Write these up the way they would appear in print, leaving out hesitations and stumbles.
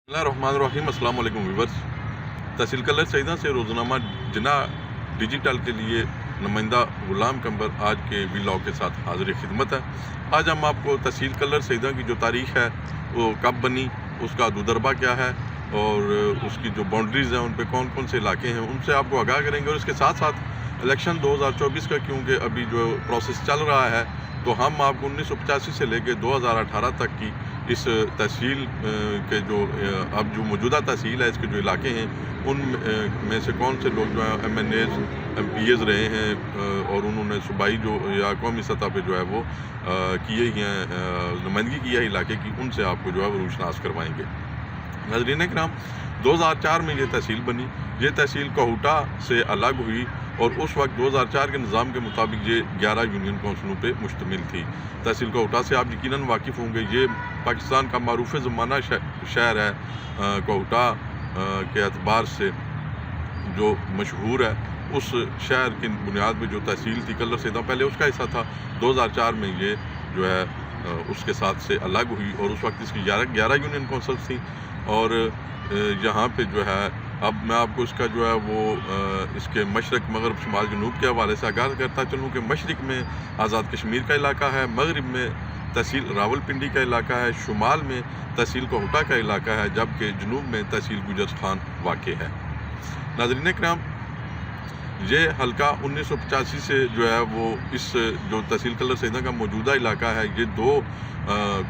बिस्मिल्लाहिर्रहमानिर्रहीम। अस्सलाम वालेकुम व्यूवर्स। तहसील कलर सईदा से रोज़नामा जिना डिजिटल के लिए नुमाइंदा गुलाम कंबर आज के व्लॉग के साथ हाजिर खिदमत है। आज हम आपको तहसील कलर सईदा की जो तारीख़ है वो कब बनी, उसका दुदरबा क्या है और उसकी जो बाउंड्रीज़ हैं उन पे कौन कौन से इलाके हैं उनसे आपको आगाह करेंगे। और इसके साथ साथ इलेक्शन 2024 का क्योंकि अभी जो प्रोसेस चल रहा है तो हम आपको 1985 से लेकर 2018 तक की इस तहसील के जो अब जो मौजूदा तहसील है इसके जो इलाके हैं उन में से कौन से लोग जो है MNAs MPAs रहे हैं और उन्होंने सूबाई जो या कौमी सतह पे जो है वो किए ही हैं, नुमाइंदगी की है इलाके की, उनसे आपको जो है वो रूशनास करवाएंगे। नाज़रीन किराम, 2004 में ये तहसील बनी। ये तहसील कोहूटा से अलग हुई और उस वक्त 2004 के निज़ाम के मुताबिक ये 11 यूनियन कौंसलों पे मुश्तमिल थी। तहसील कोहूटा से आप यकीनन वाकिफ़ होंगे, ये पाकिस्तान का मारूफ़ ज़माना शहर है। कोहूटा के एतबार से जो मशहूर है, उस शहर की बुनियाद पर जो तहसील थी कलर सईदा पहले उसका हिस्सा था। 2004 में ये जो है उसके साथ से अलग हुई और उस वक्त इसकी 11 यूनियन कौंसल्स थी। और यहाँ पे जो है अब मैं आपको इसका जो है वो इसके मशरक़ मगरब शुमाल जनूब के हवाले से आगाह करता चलूँ कि मशरक़ में आज़ाद कश्मीर का इलाका है, मगरब में तहसील रावलपिंडी का इलाका है, शुमाल में तहसील कोहूटा का इलाका है, जबकि जनूब में तहसील गुजर खान वाक़ है। नाज़रीन किराम, ये हल्का 1985 से जो है वो इस जो तहसील कलर सईदा का मौजूदा इलाका है ये दो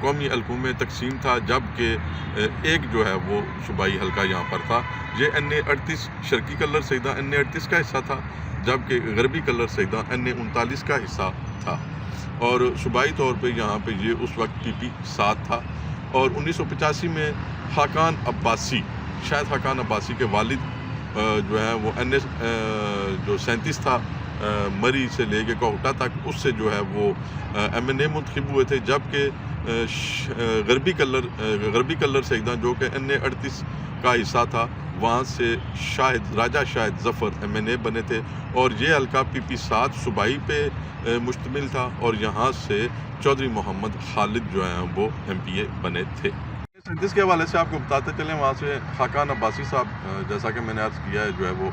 कौमी हल्कों में तकसीम था, जबकि एक जो है वो सूबाई हल्का यहाँ पर था। ये NA 38 शर्की कलर सईदा NA 38 का हिस्सा था, जबकि गरबी कलर सईदा NA 39 का हिस्सा था। और सूबाई तौर पे यहाँ पे ये उस वक्त PP 7 था। और 1985 में हाकान अब्बासी, शायद हाकान अब्बासी के वालिद जो है वो NA जो 37 था मरी से लेके कोहूटा तक, उससे जो है वो MNA मुंतखब हुए थे, जबकि गरबी कलर सईदा जो कि NA 38 का हिस्सा था वहाँ से राजा शाहिद ज़फ़र MNA बने थे। और ये हल्का PP 7 सूबाई पे मुश्तमिल था और यहाँ से चौधरी मोहम्मद खालिद जो हैं वो MPA बने थे। 37 के हवाले से आपको बताते चलें, वहाँ से हाकान अब्बासी साहब जैसा कि मैंने अर्ज़ किया है जो है वो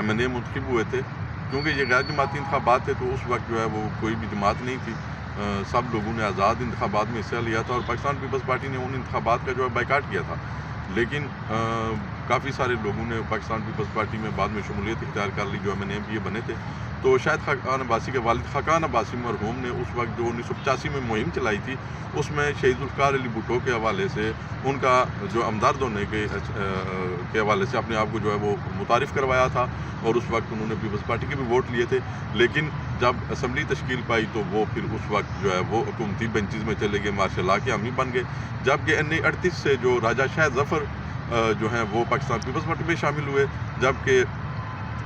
MNA मुंतखब हुए थे। क्योंकि ये गैर जमाती इंतखाबात थे तो उस वक्त जो है वो कोई भी जमात नहीं थी, सब लोगों ने आज़ाद इंतखाबात में हिस्सा लिया था और पाकिस्तान पीपल्स पार्टी ने उन इंतखाबात का जो है बाइकाट किया था। लेकिन काफ़ी सारे लोगों ने पाकिस्तान पीपल्स पार्टी में बाद में शमूलियत इख्तियार कर ली, जो MNA बने थे। तो शायद हाकान अब्बासी के वालिद हाकान अब्बासी मरहूम ने उस वक्त जो 1985 में मुहिम चलाई थी उसमें शहीद ज़ुल्फ़िकार अली भुट्टो के हवाले से उनका जो अमदर्द होने के हवाले से अपने आप को जो है वो मुतारिफ़ करवाया था। और उस वक्त उन्होंने पीपल्स पार्टी के भी वोट लिए थे, लेकिन जब असम्बली तश्कील पाई तो वो फिर उस वक्त जो है वो हुकूमती बेंचेस में चले गए, मार्शल लॉ के हामी बन गए। जबकि NA 38 से जो राजा शाहिद ज़फ़र जो हैं वो पाकिस्तान पीपल्स पार्टी में शामिल हुए, जबकि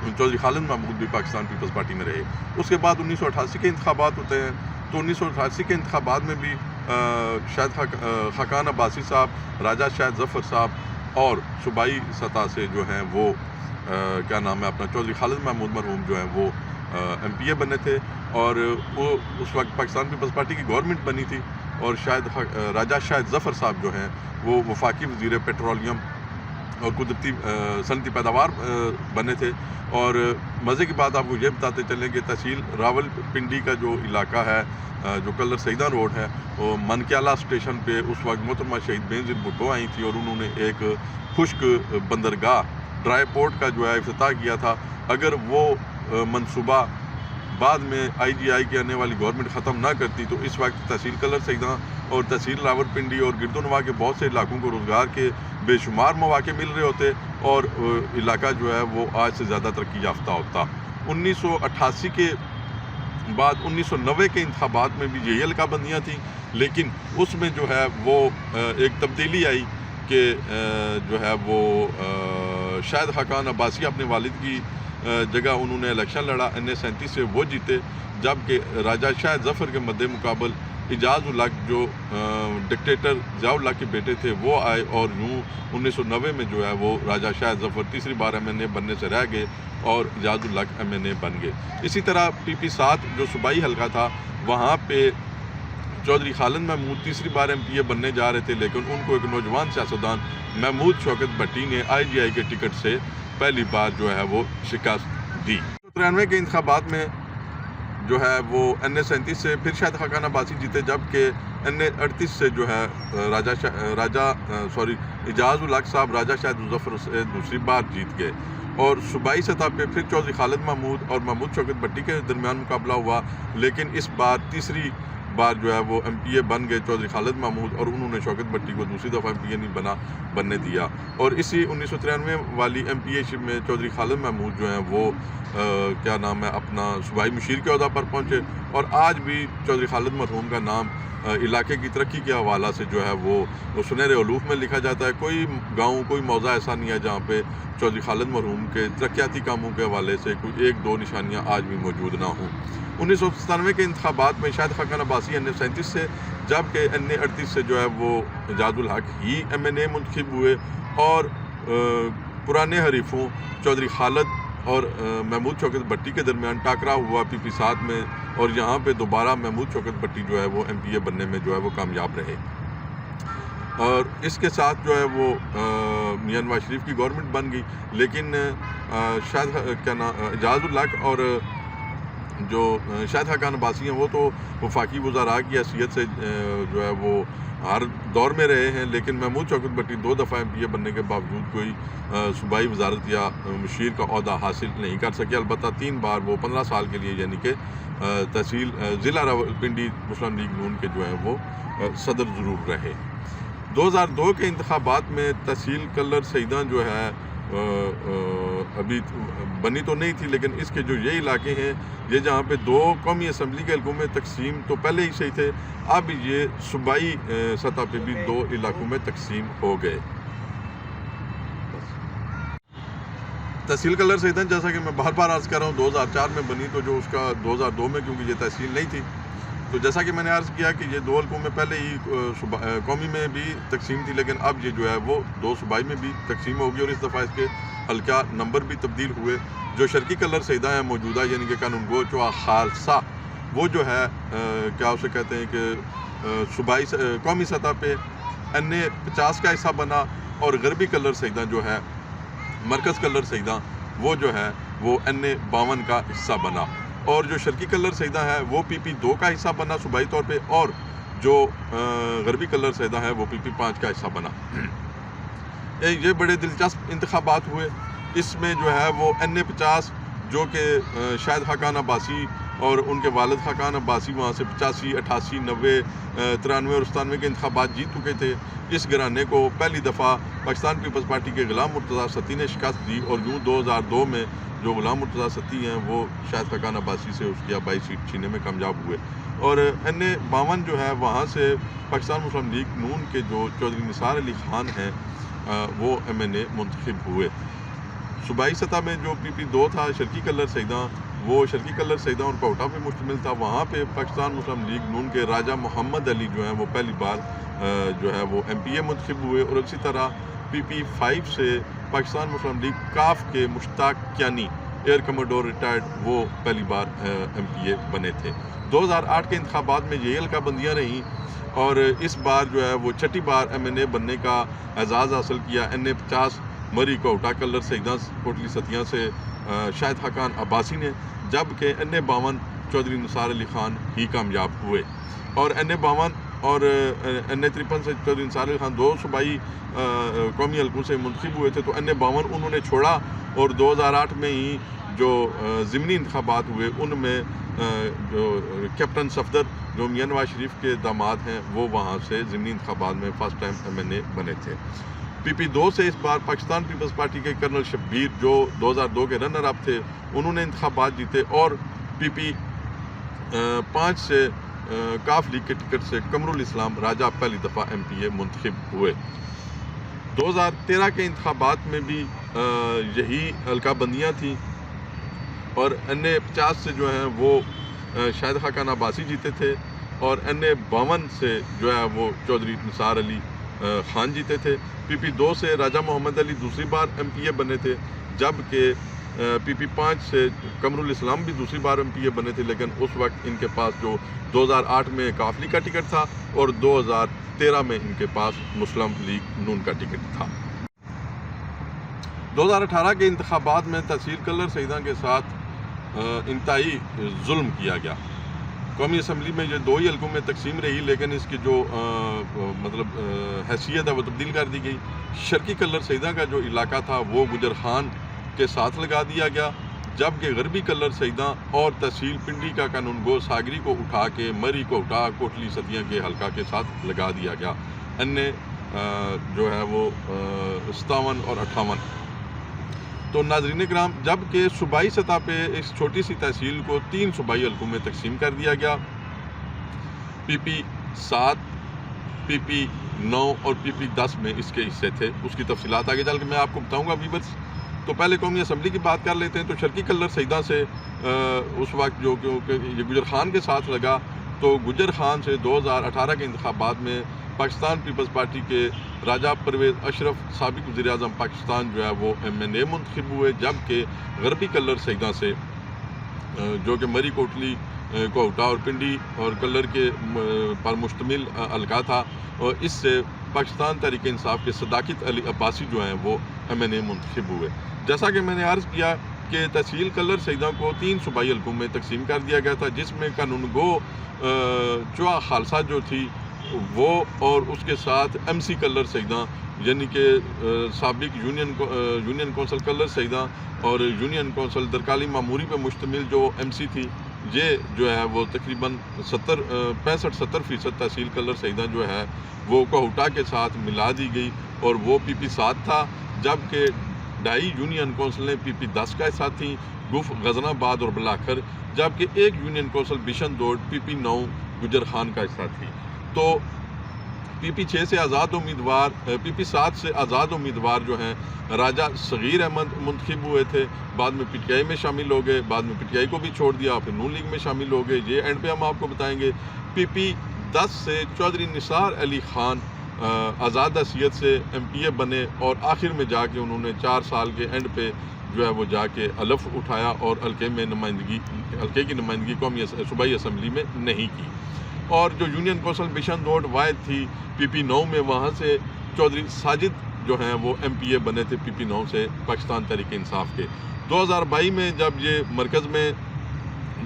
चौधरी खालिद महमूद भी पाकिस्तान पीपल्स पार्टी में रहे। उसके बाद 1988 के इंतखाबात होते हैं, तो 1988 के इंतखाबात में भी शायद हाकान अब्बासी साहब, राजा शाहिद ज़फ़र साहब और सूबाई सतह से जो हैं वो क्या नाम है अपना चौधरी खालिद महमूद मरहूम जो हैं वो MPA बने थे। और वो उस वक्त पाकिस्तान पीपल्स पार्टी की गवर्नमेंट बनी थी और शायद राजा शाहिद ज़फ़र साहब जो हैं वो वफाकी वज़ीर पेट्रोलियम और कुदरती सनती पैदावार बने थे। और मज़े की बात आपको ये बताते चलें कि तहसील रावलपिंडी का जो इलाका है, जो कलर सईदा रोड है, वो मनक्याला स्टेशन पे उस वक्त मोहतरमा शहीद बेनज़ीर भुट्टो आई थी और उन्होंने एक खुश्क बंदरगाह ड्राई पोर्ट का जो है इफ्तिताह किया था। अगर वो मंसूबा बाद में IGI की आने वाली गवर्नमेंट ख़त्म ना करती तो इस वक्त तहसील कलर सईदा और तहसील रावलपिंडी और गिरदोनवा के बहुत से इलाकों को रोज़गार के बेशुमार मौके मिल रहे होते और इलाका जो है वो आज से ज़्यादा तरक्की याफ्ता होता। 1988 के बाद 1990 के इंतखाबात में भी यही हल्का बंदियाँ थी, लेकिन उसमें जो है वो एक तब्दीली आई कि जो है वो शायद हाकान अब्बासी अपने वालिद की जगह उन्होंने इलेक्शन लड़ा, NA 37 से वो जीते, जबकि राजा शाहिद ज़फ़र के मद्दे मुकाबल इजाज़ उल हक़ जो डिक्टेटर ज़िया-उल हक़ के बेटे थे वो आए और यूँ 1990 में जो है वो राजा शाहिद ज़फ़र तीसरी बार MNA बनने से रह गए और इजाज़ उल हक़ MNA बन गए। इसी तरह PP 7 जो सूबाई हल्का था वहाँ पे चौधरी खालिद महमूद तीसरी बार MPA बनने जा रहे थे, लेकिन उनको एक नौजवान सियासतदान महमूद शौकत भट्टी ने IGI के टिकट से पहली बार जो है वो शिकस्त दी। 93 के इंतखाबात में जो है वो NA 37 से फिर शायद खाकान अब्बासी जीते, जबकि NA 38 से जो है एजाज उल हक साहब राजा शाहिद मुजफ्फर से दूसरी बार जीत गए। और सूबाई सतह पे फिर चौधरी खालिद महमूद और महमूद शौकत भट्टी के दरमियान मुकाबला हुआ, लेकिन इस बार तीसरी बार जो है वो MPA बन गए चौधरी खालिद महमूद, और उन्होंने शौकत भट्टी को दूसरी दफ़ा MPA नहीं बनने दिया। और इसी 1993 वाली MPA शिप में चौधरी खालिद महमूद जो हैं वो क्या नाम है अपना सूबाई मुशीर के ओहदा पर पहुँचे। और आज भी चौधरी खालिद मरहूम का नाम इलाके की तरक्की के हवाला से जो है वो सुनहरे उलूफ में लिखा जाता है। कोई गाँव कोई मौज़ा ऐसा नहीं है जहाँ पे चौधरी खालिद मरहूम के तरक्याती कामों के हवाले से कोई एक दो निशानियाँ आज भी मौजूद ना हों। 1997 के इंतखाबात में शाहिद खाकान अब्बासी NA 37 से, जबकि NA 38 से जो है वो एजाज उल हक ही MNA मुंतखब हुए। और पुराने हरीफों चौधरी खालिद और महमूद शौकत भट्टी के दरमियान टाकरा हुआ PP 7 में, और यहाँ पे दोबारा महमूद शौकत भट्टी जो है वो MPA बनने में जो है वो कामयाब रहे। और इसके साथ जो है वो मियां नवाज शरीफ की गवर्नमेंट बन गई, लेकिन शायद क्या नाम एजाज उल हक और जो शाहिद खाकान अब्बासी हैं वो तो वफाकी वज़ारा की हैसियत से जो है वो हर दौर में रहे हैं, लेकिन महमूद शौकत भट्टी 2 दफ़ा MPA बनने के बावजूद कोई सूबाई वजारत या मुशीर का ओहदा हासिल नहीं कर सके। अलबत्ता 3 बार वो 15 साल के लिए यानी कि तहसील ज़िला रावलपिंडी मुस्लिम लीग नून के जो है वो सदर ज़रूर रहे। 2002 के इंतखाबात में तहसील कलर सईदा जो है अभी बनी तो नहीं थी, लेकिन इसके जो ये इलाके हैं ये जहाँ पे 2 कौमी असम्बली के हल्कों में तकसीम तो पहले ही से ही थे, अब ये सूबाई सतह पे भी 2 इलाकों में तकसीम हो गए। तहसील कलर सईदा जैसा कि मैं बार बार अर्ज़ कर रहा हूँ 2004 में बनी, तो जो उसका 2002 में क्योंकि ये तहसील नहीं थी, तो जैसा कि मैंने अर्ज़ किया कि ये 2 हल्कों में पहले ही कौमी में भी तकसीम थी, लेकिन अब ये जो है वो 2 सूबाई में भी तकसीम होगी। और इस दफ़ा इसके हल्का नंबर भी तब्दील हुए। जो शर्की कलर सईदा है मौजूदा यानी कि कानून गो चो खालसा, वो जो है क्या उसे कहते हैं कि सूबाई कौमी सतह पे NA 50 का हिस्सा बना, और गरबी कलर सईदा जो है मरकज़ कलर सईदा वो जो है वो NA 52 का हिस्सा बना। और जो शर्की कलर सईदा है वो PP 2 का हिस्सा बना सूबाई तौर पे, और जो गरबी कलर सईदा है वो PP 5 का हिस्सा बना। ये बड़े दिलचस्प इंतखाबात हुए। इसमें जो है वो NA 50 जो कि शाहिद खाकान अब्बासी और उनके वालिद खाकान अब्बासी वहाँ से 85, 88, 90, 93 और 97 के इंतखाबात जीत चुके थे। इस घराने को पहली दफ़ा पाकिस्तान पीपल्स पार्टी के गुलाम मुर्तज़ा सत्ती ने शिकस्त दी, और यूँ 2002 में जो गुलाम मुर्तज़ा सत्ती हैं वो शाहिद खाकान अब्बासी से उसकी आबाई सीट छीनने में कामयाब हुए। और NA 52 जो है वहाँ से पाकिस्तान मुस्लिम लीग नून के जो चौधरी निसार अली खान हैं वो MNA मुंतखब हुए। सूबाई सतह में जो PP 2 था शर्की कलर सईदा, वो शर्की कलर सईदा और कोटा पे मुश्तमिल था। वहाँ पे पाकिस्तान मुस्लिम लीग नून के राजा मोहम्मद अली जो हैं वो पहली बार जो है वो MPA मुंतखब हुए। और इसी तरह PP 5 से पाकिस्तान मुस्लिम लीग काफ के Mushtaq Kiani air commodore retired वो पहली बार MPA बने थे। 2008 के इंतखाबात में ये हल्का बंदियाँ रहीं, और इस बार जो है वो छठी बार MNA बनने का एजाज़ हासिल किया NA 50 मरी कोटा कलर सईदा कोटली सतिया से शाहिद खाकान अब्बासी ने, जबकि NA 52 चौधरी निसार अली खान ही कामयाब हुए। और NA 52 और NA 53 से चौधरी निसार अली खान 2 सूबाई कौमी हल्कों से मुंतखब हुए थे, तो NA 52 उन्होंने छोड़ा। और 2008 में ही जो ज़िमनी इंतखाबात हुए उनमें जो कैप्टन सफदर जो मियां नवाज शरीफ के दामाद हैं वो वहाँ से ज़िमनी इंतखाबात में फ़र्स्ट टाइम MNA बने थे। PP 2 से इस बार पाकिस्तान पीपल्स पार्टी के कर्नल शब्बीर जो 2002 के रनर अप थे उन्होंने इंतखाबात जीते। और PP 5 से काफ लीग के टिकट से कमरुल इस्लाम राजा पहली दफ़ा MPA मुंतखब हुए। 2013 के इंतखाबात में भी यही हल्का बंदियाँ थी, और NA 50 से जो है वो शाहिद खाकान अब्बासी जीते थे, और NA 52 से जो है वो चौधरी निसार अली खान जीते थे। PP 2 से राजा मोहम्मद अली दूसरी बार MPA बने थे, जबकि PP5 سے قمر الاسلام بھی دوسری بار MPA بنے تھے، لیکن اس وقت ان کے پاس جو 2008 میں کافلی کا ٹکٹ تھا اور 2013 میں ان کے پاس مسلم لیگ نون کا ٹکٹ تھا۔ 2018 کے انتخابات میں تحصیل کلر سیداں کے ساتھ انتہائی ظلم کیا گیا۔ قومی اسمبلی میں یہ 2 ہی حلقوں میں تقسیم رہی، لیکن اس کی جو حیثیت ہے وہ تبدیل کر دی گئی۔ شرقی کلر سیداں کا جو علاقہ تھا وہ گجر خان کے ساتھ لگا دیا گیا، جبکہ غربی کلر سیداں اور تحصیل پنڈی کا قانون گو ساگری کو اٹھا کے مری کو اٹھا کوٹلی ستیاں کے حلقہ کے ساتھ لگا دیا گیا۔ جو ہے وہ 57 اور 58۔ تو ناظرین کرام، جبکہ صوبائی سطح پہ اس چھوٹی سی تحصیل کو 3 صوبائی حلقوں میں تقسیم کر دیا گیا۔ PP7، PP9 اور PP10 میں اس کے حصے تھے۔ اس کی تفصیلات آگے چل کے میں آپ کو بتاؤں گا ویورز۔ تو پہلے قومی اسمبلی کی بات کر لیتے ہیں۔ تو شرقی کلر سیداں سے اس وقت جو کہ یہ گجر خان کے ساتھ لگا، تو گجر خان سے 2018 کے انتخابات میں پاکستان پیپلز پارٹی کے راجہ پرویز اشرف سابق وزیر اعظم پاکستان جو ہے وہ MNA منتخب ہوئے، جبکہ غربی کلر سیداں سے جو کہ مری کوٹلی کوہٹا اور پنڈی اور کلر کے پر مشتمل حلقہ تھا، اور اس سے پاکستان تحریک انصاف کے صداقت علی عباسی جو ہیں وہ MNA منتخب ہوئے۔ جیسا کہ میں نے عرض کیا کہ تحصیل کلر سیداں کو 3 صوبائی حلقوں میں تقسیم کر دیا گیا تھا، جس میں قانون گو چوا خالصہ جو تھی وہ، اور اس کے ساتھ MC کلر سیداں یعنی کہ سابق یونین کونسل کلر سیداں اور یونین کونسل درکالی معموری پہ مشتمل جو MC تھی، یہ جو ہے وہ تقریباً 65-70% تحصیل کلر سیداں جو ہے وہ کوہٹا کے ساتھ ملا دی گئی، اور وہ PP7 تھا، جبکہ 2.5 یونین کونسلیں PP10 کا حصہ تھیں، گف، غزن آباد اور بلاکھر، جبکہ 1 یونین کونسل بشن دوڑ PP9 گجر خان کا حصہ تھی۔ تو PP6 سے آزاد امیدوار PP7 سے آزاد امیدوار جو ہیں راجہ صغیر احمد منتخب ہوئے تھے، بعد میں PTI میں شامل ہو گئے، بعد میں PTI کو بھی چھوڑ دیا، پھر نون لیگ میں شامل ہو گئے، یہ اینڈ پہ ہم آپ کو بتائیں گے۔ PP10 سے چودھری نثار علی خان آزاد حیثیت سے MPA بنے، اور آخر میں جا کے انہوں نے 4 سال کے اینڈ پہ جو ہے وہ جا کے حلف اٹھایا اور حلقے کی نمائندگی قومی صوبائی اسمبلی میں نہیں کی۔ اور جو یونین کونسل بشن دوڑ واحد تھی PP9 میں، وہاں سے چودھری ساجد جو ہیں وہ MPA بنے تھے PP9 سے پاکستان تحریک انصاف کے۔ 2022 میں جب یہ مرکز میں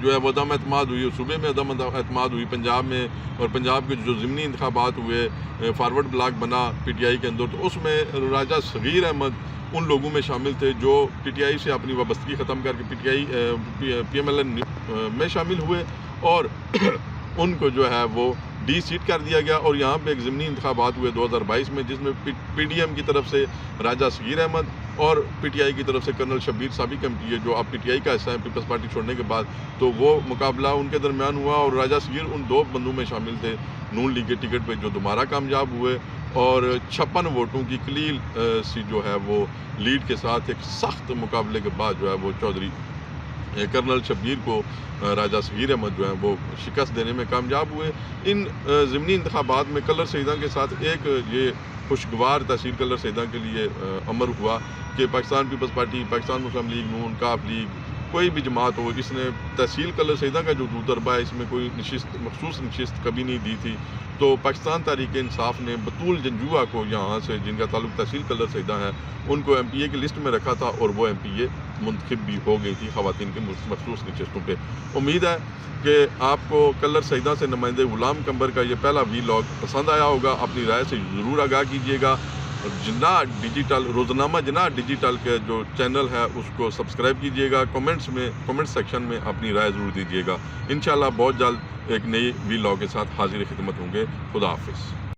جو ہے وہ عدم اعتماد ہوئی، صوبے میں عدم اعتماد ہوئی، پنجاب میں، اور پنجاب کے جو ضمنی انتخابات ہوئے، فارورڈ بلاک بنا PTI کے اندر، تو اس میں راجہ صغیر احمد ان لوگوں میں شامل تھے جو PTI سے اپنی وابستگی ختم کر کے PMLN میں شامل ہوئے، اور ان کو جو ہے وہ ڈی سیٹ کر دیا گیا۔ اور یہاں پہ ایک ضمنی انتخابات ہوئے 2022 میں، جس میں PDM کی طرف سے راجہ صغیر احمد اور PTI کی طرف سے کرنل شبیر سابق MPA جو اب PTI کا حصہ ہے پیپلز پارٹی چھوڑنے کے بعد، تو وہ مقابلہ ان کے درمیان ہوا، اور راجہ صغیر ان 2 بندوں میں شامل تھے نون لیگ کے ٹکٹ پہ، جو دوبارہ کامیاب ہوئے، اور 56 ووٹوں کی قلیل سی جو ہے وہ لیڈ کے ساتھ ایک سخت مقابلے کے بعد جو ہے وہ چودھری کرنل شبیر کو راجہ صغیر احمد جو ہیں وہ شکست دینے میں کامیاب ہوئے۔ ان ضمنی انتخابات میں کلر سیداں کے ساتھ ایک یہ خوشگوار تحصیل کلر سیداں کے لیے امر ہوا کہ پاکستان پیپلز پارٹی، پاکستان مسلم لیگ نون، کاف لیگ، کوئی بھی جماعت ہو، اس نے تحصیل کلر سیداں کا جو دربہ ہے اس میں کوئی مخصوص نشست کبھی نہیں دی تھی۔ تو پاکستان تحریک انصاف نے بطول جنجوعہ کو یہاں سے، جن کا تعلق تحصیل کلر سیداں ہے، ان کو MPA کی لسٹ میں رکھا تھا، اور وہ MPA منتخب بھی ہو گئی تھی خواتین کے مخصوص نشستوں پہ۔ امید ہے کہ آپ کو کلر سیداں سے نمائندے غلام قمبر کا یہ پہلا ولاگ پسند آیا ہوگا۔ اپنی رائے سے ضرور آگاہ کیجیے گا۔ جناح ڈیجیٹل، روزنامہ جناح ڈیجیٹل کے جو چینل ہے اس کو سبسکرائب کیجیے گا۔ کمنٹ سیکشن میں اپنی رائے ضرور دیجیے گا۔ انشاءاللہ بہت جلد ایک نئی ولاگ کے ساتھ حاضر خدمت ہوں گے۔ خدا حافظ۔